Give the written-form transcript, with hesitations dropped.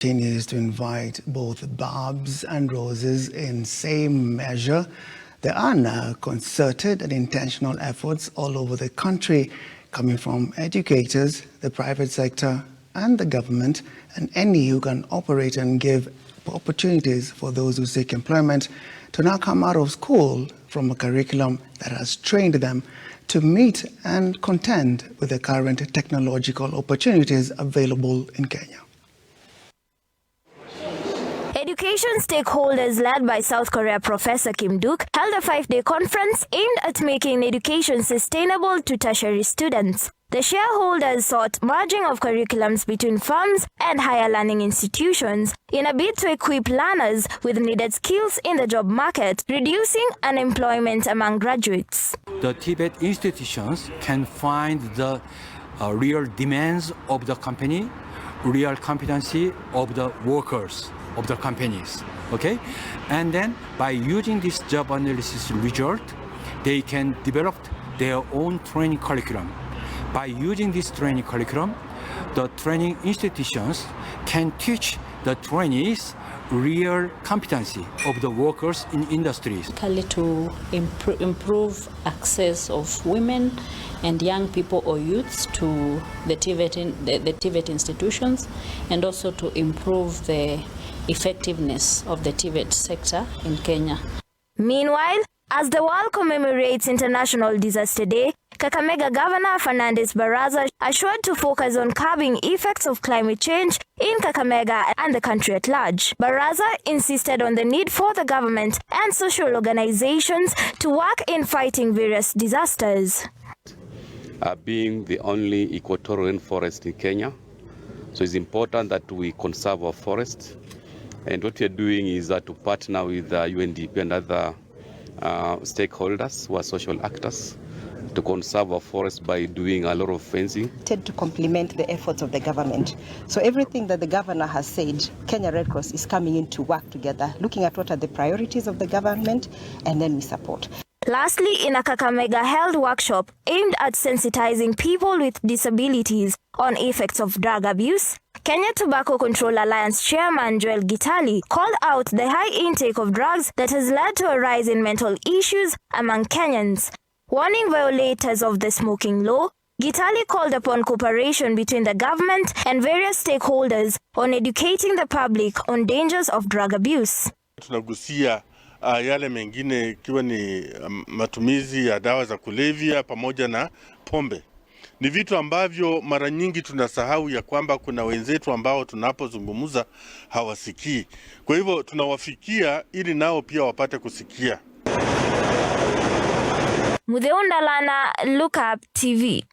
Continues to invite both barbs and roses in same measure. There are now concerted and intentional efforts all over the country coming from educators, the private sector and the government, and any who can operate and give opportunities for those who seek employment to now come out of school from a curriculum that has trained them to meet and contend with the current technological opportunities available in Kenya. Education stakeholders led by South Korea Professor Kim Duk held a 5-day conference aimed at making education sustainable to tertiary students. The shareholders sought merging of curriculums between firms and higher learning institutions in a bid to equip learners with needed skills in the job market, reducing unemployment among graduates. The TVET institutions can find the real demands of the company, real competency of the workers of the companies, okay? And then by using this job analysis result, they can develop their own training curriculum. By using this training curriculum, the training institutions can teach the trainees real competency of the workers in industries. To improve access of women and young people or youths to the TVET institutions, and also to improve the effectiveness of the TVET sector in Kenya. Meanwhile, as the world commemorates International Disaster Day, Kakamega Governor Fernandes Baraza assured to focus on curbing effects of climate change in Kakamega and the country at large. Baraza insisted on the need for the government and social organizations to work in fighting various disasters. Being the only equatorial forest in Kenya, so it's important that we conserve our forests. And what we are doing is to partner with UNDP and other stakeholders who are social actors to conserve our forests by doing a lot of fencing. To complement the efforts of the government. So everything that the governor has said, Kenya Red Cross is coming in to work together, looking at what are the priorities of the government, and then we support. Lastly, in a Kakamega held workshop aimed at sensitizing people with disabilities on effects of drug abuse, Kenya Tobacco Control Alliance Chairman Joel Gitali called out the high intake of drugs that has led to a rise in mental issues among Kenyans. Warning violators of the smoking law, Gitali called upon cooperation between the government and various stakeholders on educating the public on dangers of drug abuse. Tunagusia yale mengine ikiwa ni matumizi ya dawa za kulevya pamoja na pombe. Ni vitu ambavyo mara nyingi tunasahau ya kwamba kuna wenzetu ambao tunapozungumza hawasikii. Kwa hivyo tunawafikia ili nao pia wapate kusikia. Mutheundalana, Look Up TV.